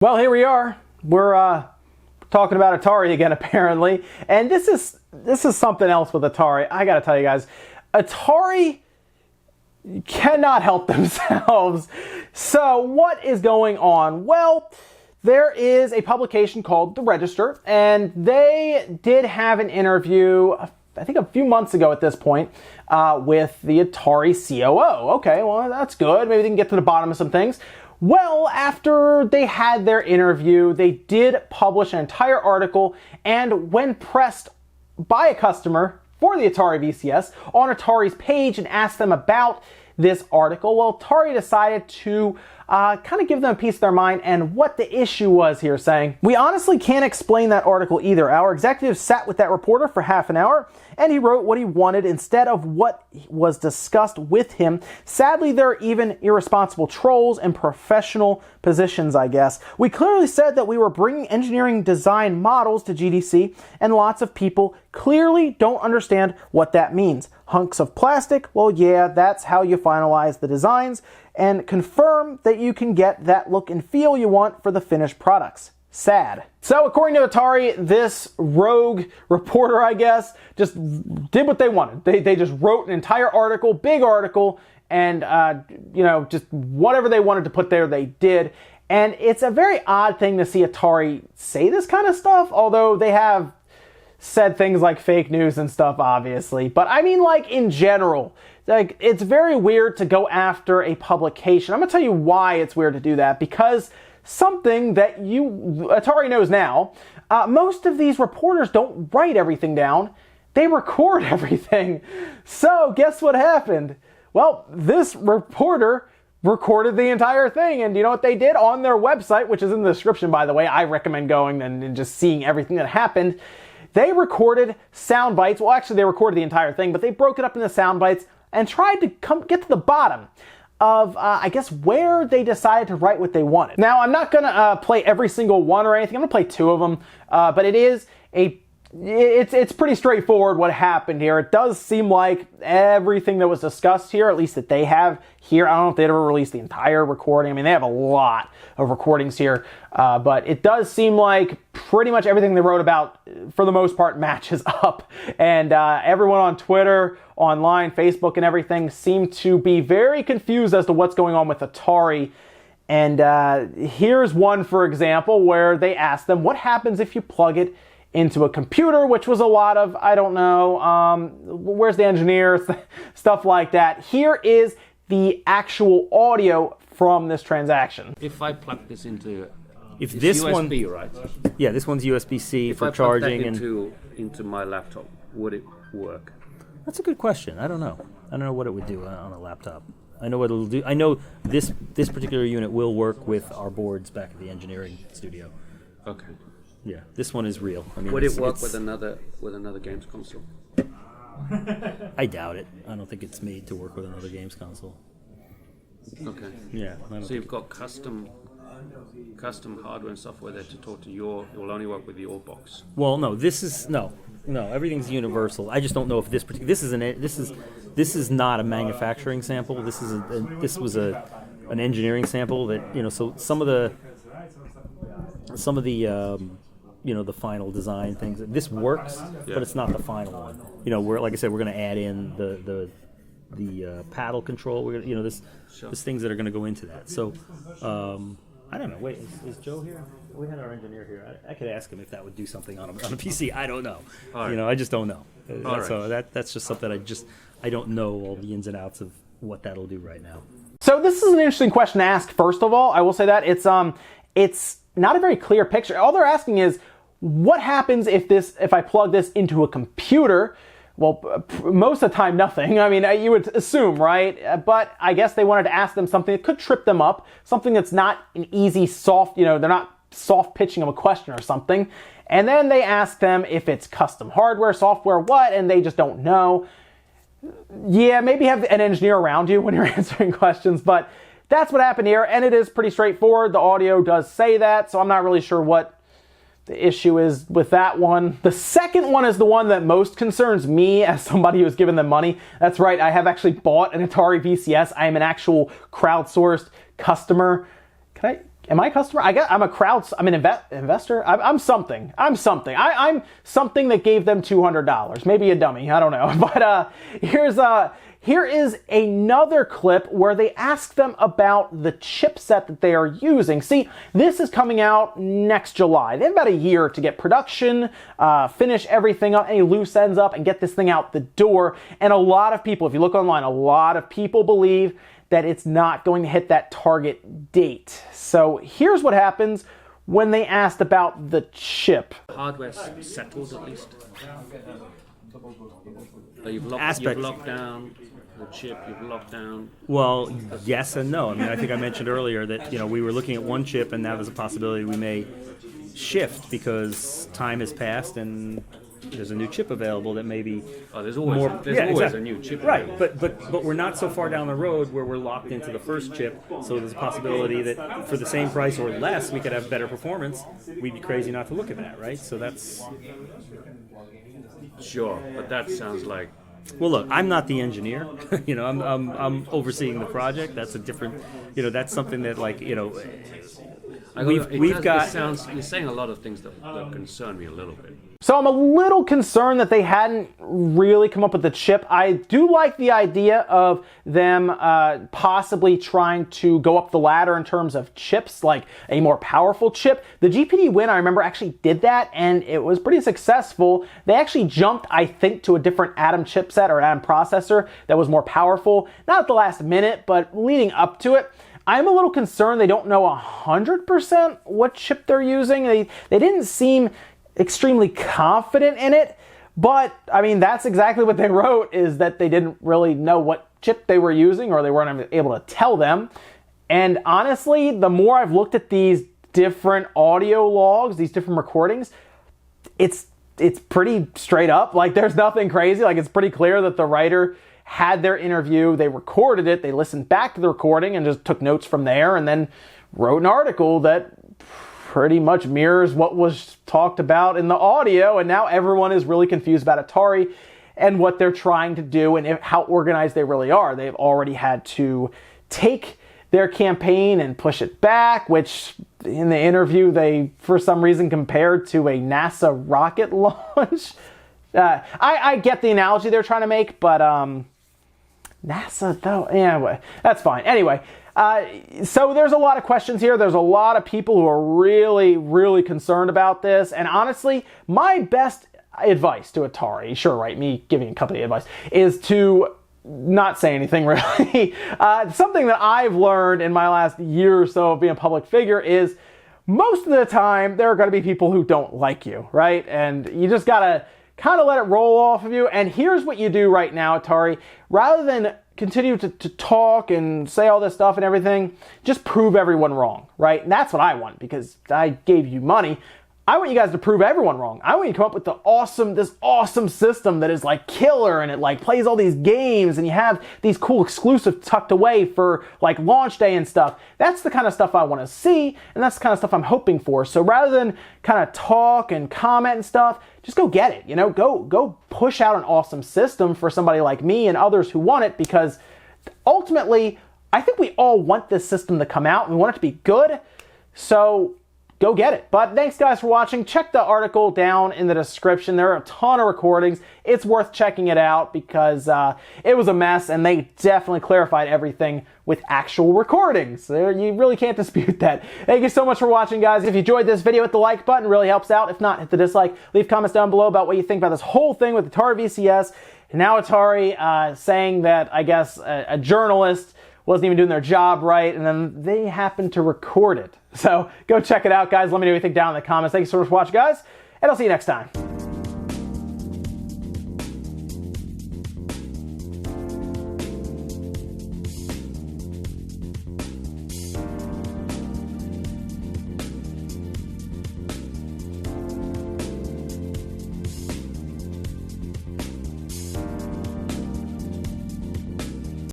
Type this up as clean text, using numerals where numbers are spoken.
Well, here we are. We're talking about Atari again, apparently, and this is something else with Atari. I gotta tell you guys, Atari cannot help themselves. So what is going on? Well, there is a publication called The Register, and they did have an interview, I think a few months ago at this point, with the Atari COO. Okay, well, that's good. Maybe they can get to the bottom of some things. Well, after they had their interview, they did publish an entire article, and when pressed by a customer for the Atari VCS on Atari's page and asked them about this article, well, Atari decided to kind of give them a piece of their mind and what the issue was here, saying, "We honestly can't explain that article either. Our executive sat with that reporter for half an hour, and he wrote what he wanted instead of what was discussed with him. Sadly, there are even irresponsible trolls in professional positions, I guess. We clearly said that we were bringing engineering design models to GDC, and lots of people clearly don't understand what that means. Hunks of plastic, well, yeah, that's how you finalize the designs and confirm that you can get that look and feel you want for the finished products. Sad." So according to Atari, this rogue reporter, I guess, just did what they wanted. They just wrote an entire article, big article, and just whatever they wanted to put there, they did. And it's a very odd thing to see Atari say this kind of stuff, although they have said things like fake news and stuff, obviously. But I mean, like, in general, like, it's very weird to go after a publication. I'm gonna tell you why it's weird to do that, because something that Atari knows now, most of these reporters don't write everything down, they record everything. So guess what happened? Well, this reporter recorded the entire thing, and you know what they did on their website, which is in the description, by the way. I recommend going and just seeing everything that happened. They recorded sound bites. Well, actually, they recorded the entire thing, but they broke it up into sound bites and tried to get to the bottom of, I guess, where they decided to write what they wanted. Now, I'm not going to play every single one or anything. I'm going to play two of them, but it's pretty straightforward what happened here. It does seem like everything that was discussed here, at least that they have here, I don't know if they'd ever released the entire recording. I mean, they have a lot of recordings here, but it does seem like pretty much everything they wrote about, for the most part, matches up. And everyone on Twitter, online, Facebook, and everything seem to be very confused as to what's going on with Atari. And here's one, for example, where they asked them, what happens if you plug it into a computer, which was a lot of, I don't know, where's the engineer, stuff like that. Here is the actual audio from this transaction. If I plug this into this USB, one, right? Yeah, this one's USB-C for I charging. Plug that into my laptop, would it work? That's a good question. I don't know. I don't know what it would do on a laptop. I know what it'll do. I know this particular unit will work with our boards back at the engineering studio. Okay. Yeah, this one is real. I mean, would it work with another games console? I doubt it. I don't think it's made to work with another games console. Okay. Yeah. So you've got custom hardware and software there to talk to your. It will only work with your box. Well, no. This is no. Everything's universal. I just don't know if this particular. This is not a manufacturing sample. This was an engineering sample that So some of the the final design things. This works, but it's not the final one. We're, like I said, we're going to add in the paddle control. We're gonna, there's things that are going to go into that. So I don't know. Wait, is Joe here? We had our engineer here. I could ask him if that would do something on a PC. I don't know. Right. I just don't know. So that's just something I don't know all the ins and outs of what that'll do right now. So this is an interesting question to ask. First of all, I will say that it's not a very clear picture. All they're asking is, what happens if I plug this into a computer? Well, most of the time, nothing. I mean, you would assume, right? But I guess they wanted to ask them something that could trip them up, something that's not an easy, soft, they're not soft pitching them a question or something. And then they ask them if it's custom hardware, software, what, and they just don't know. Yeah, maybe have an engineer around you when you're answering questions, but that's what happened here, and it is pretty straightforward. The audio does say that, so I'm not really sure what the issue is with that one. The second one is the one that most concerns me as somebody who's given them money. That's right, I have actually bought an Atari VCS. I am an actual crowdsourced customer. Can Am I a customer? I'm I'm an investor. I'm something. I'm something that gave them $200. Maybe a dummy. I don't know. But here is another clip where they ask them about the chipset that they are using. See, this is coming out next July. They have about a year to get production, finish everything up, any loose ends up, and get this thing out the door. And a lot of people, if you look online, a lot of people believe that it's not going to hit that target date. So here's what happens when they asked about the chip. Hardware settled at least. You've locked down the chip. You've locked down. Well, yes and no. I mean, I think I mentioned earlier that we were looking at one chip, and now there's a possibility we may shift because time has passed and there's a new chip available that may be there's always a new chip available. But we're not so far down the road where we're locked into the first chip, so there's a possibility that for the same price or less we could have better performance. We'd be crazy not to look at that, right? So that's sure, but that sounds like, well, look, I'm not the engineer. I'm overseeing the project. That's a different, that's something that you're saying a lot of things that concern me a little bit. So I'm a little concerned that they hadn't really come up with the chip. I do like the idea of them possibly trying to go up the ladder in terms of chips, like a more powerful chip. The GPD Win, I remember, actually did that, and it was pretty successful. They actually jumped, I think, to a different Atom chipset or Atom processor that was more powerful. Not at the last minute, but leading up to it. I'm a little concerned they don't know 100% what chip they're using. They didn't seem extremely confident in it, but I mean, that's exactly what they wrote, is that they didn't really know what chip they were using, or they weren't able to tell them. And honestly, the more I've looked at these different audio logs, these different recordings, it's pretty straight up. Like, there's nothing crazy. Like, it's pretty clear that the writer had their interview, they recorded it, they listened back to the recording and just took notes from there, and then wrote an article that pretty much mirrors what was talked about in the audio. And now everyone is really confused about Atari and what they're trying to do and how organized they really are. They've already had to take their campaign and push it back, which in the interview they, for some reason, compared to a NASA rocket launch. I get the analogy they're trying to make, but NASA, though, yeah, that's fine. Anyway, so there's a lot of questions here. There's a lot of people who are really, really concerned about this. And honestly, my best advice to Atari, sure, right, me giving a company advice, is to not say anything, really. Something that I've learned in my last year or so of being a public figure is most of the time there are going to be people who don't like you, right? And you just got to kind of let it roll off of you. And here's what you do right now, Atari. Rather than continue to talk and say all this stuff and everything, just prove everyone wrong, right? And that's what I want, because I gave you money. I want you guys to prove everyone wrong. I want you to come up with this awesome system that is like killer, and it like plays all these games, and you have these cool exclusives tucked away for like launch day and stuff. That's the kind of stuff I want to see, and that's the kind of stuff I'm hoping for. So rather than kind of talk and comment and stuff, just go get it. Go push out an awesome system for somebody like me and others who want it, because ultimately, I think we all want this system to come out. We want it to be good. So go get it. But thanks, guys, for watching. Check the article down in the description. There are a ton of recordings. It's worth checking it out because it was a mess, and they definitely clarified everything with actual recordings. You really can't dispute that. Thank you so much for watching, guys. If you enjoyed this video, hit the like button. It really helps out. If not, hit the dislike. Leave comments down below about what you think about this whole thing with Atari VCS. And now Atari saying that, I guess, a journalist wasn't even doing their job right, and then they happened to record it. So go check it out, guys. Let me know what you think down in the comments. Thank you so much for watching, guys, and I'll see you next time.